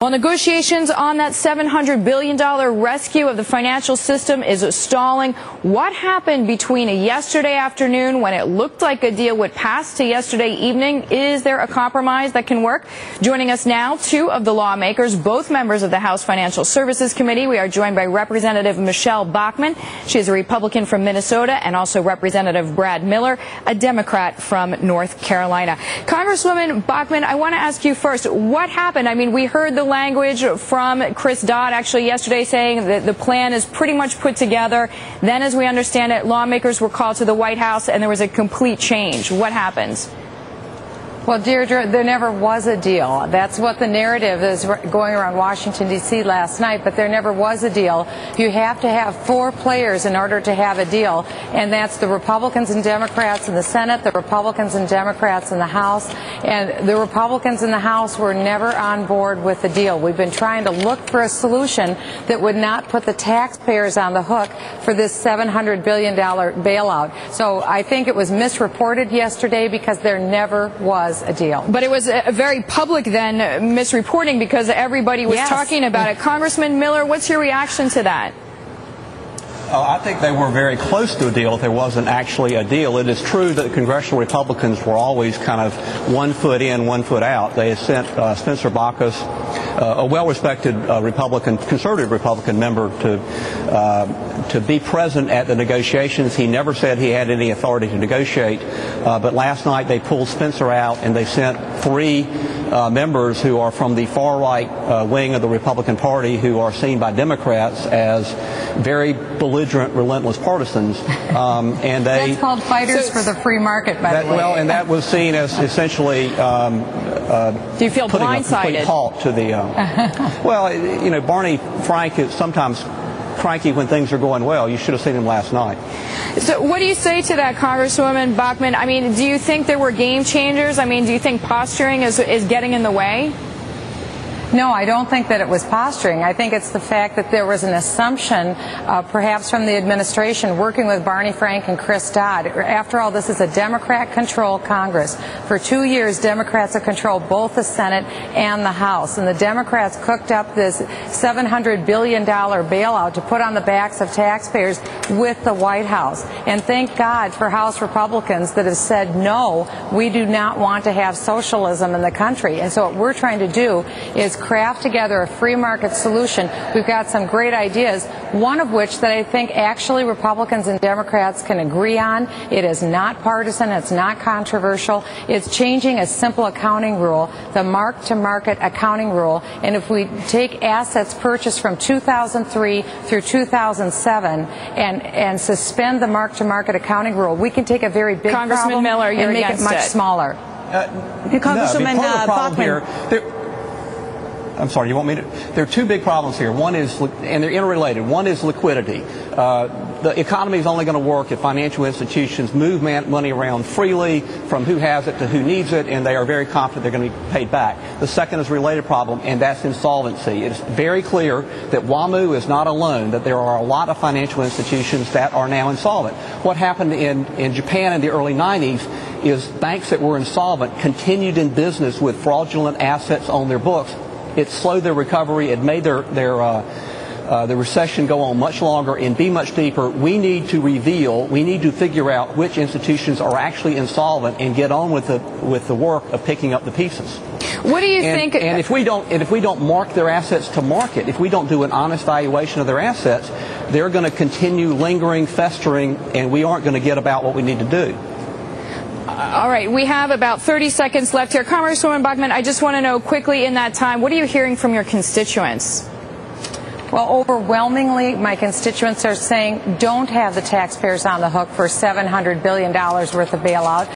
Well, negotiations on that $700 billion rescue of the financial system is stalling. What happened between yesterday afternoon when it looked like a deal would pass to yesterday evening? Is there a compromise that can work? Joining us now, two of the lawmakers, both members of the House Financial Services Committee. We are joined by Representative Michele Bachmann. She is a Republican from Minnesota, and also Representative Brad Miller, a Democrat from North Carolina. Congresswoman Bachmann, I want to ask you first, what happened? I mean, we heard the language from Chris Dodd actually yesterday saying that the plan is pretty much put together. Then, as we understand it, lawmakers were called to the White House and there was a complete change. What happens? Well, Deirdre, there never was a deal. That's what the narrative is going around Washington, D.C. last night, but there never was a deal. You have to have four players in order to have a deal, and that's the Republicans and Democrats in the Senate, the Republicans and Democrats in the House, and the Republicans in the House were never on board with the deal. We've been trying to look for a solution that would not put the taxpayers on the hook for this $700 billion bailout. So I think it was misreported yesterday because there never was a deal. But it was a very public then misreporting because everybody was talking about it. Congressman Miller, what's your reaction to that? I think they were very close to a deal if there wasn't actually a deal. It is true that congressional Republicans were always kind of 1 foot in, 1 foot out. They had sent Spencer Bachus, a well-respected conservative Republican member, to be present at the negotiations. He never said he had any authority to negotiate, but last night they pulled Spencer out and they sent three members who are from the far-right wing of the Republican Party, who are seen by Democrats as very belligerent, relentless partisans. And that's called fighters for the free market, by the way. Well, and that was seen as essentially do you feel putting blindsided? a complete halt to the well, you know, Barney Frank is sometimes cranky when things are going well. You should have seen him last night. So what do you say to that, Congresswoman Bachmann? I mean, do you think there were game changers? I mean, do you think posturing is getting in the way? No, I don't think that it was posturing. I think it's the fact that there was an assumption, perhaps from the administration, working with Barney Frank and Chris Dodd. After all, this is a Democrat-controlled Congress. For 2 years, Democrats have controlled both the Senate and the House. And the Democrats cooked up this $700 billion bailout to put on the backs of taxpayers with the White House. And thank God for House Republicans that have said, no, we do not want to have socialism in the country. And so what we're trying to do is craft together a free market solution. We've got some great ideas, one of which that I think actually Republicans and Democrats can agree on. It is not partisan. It's not controversial. It's changing a simple accounting rule, the mark-to-market accounting rule. And if we take assets purchased from 2003 through 2007 and suspend the mark-to-market acconing rule, we can take a very big problem Miller, and make it much smaller. Congresswoman Bachmann. I'm sorry, you want me to? There are two big problems here. One is, and they're interrelated. One is liquidity. The economy is only going to work if financial institutions move money around freely from who has it to who needs it, and they are very confident they're going to be paid back. The second is a related problem, and that's insolvency. It's very clear that WAMU is not alone, that there are a lot of financial institutions that are now insolvent. What happened in Japan in the early 90s is banks that were insolvent continued in business with fraudulent assets on their books. It slowed their recovery. It made the recession go on much longer and be much deeper. We need to figure out which institutions are actually insolvent and get on with the work of picking up the pieces. What do you think? And if we don't mark their assets to market, if we don't do an honest valuation of their assets, they're going to continue lingering, festering, and we aren't going to get about what we need to do. All right, we have about 30 seconds left here. Congresswoman Bachmann, I just want to know quickly in that time, what are you hearing from your constituents? Well, overwhelmingly, my constituents are saying don't have the taxpayers on the hook for $700 billion worth of bailout.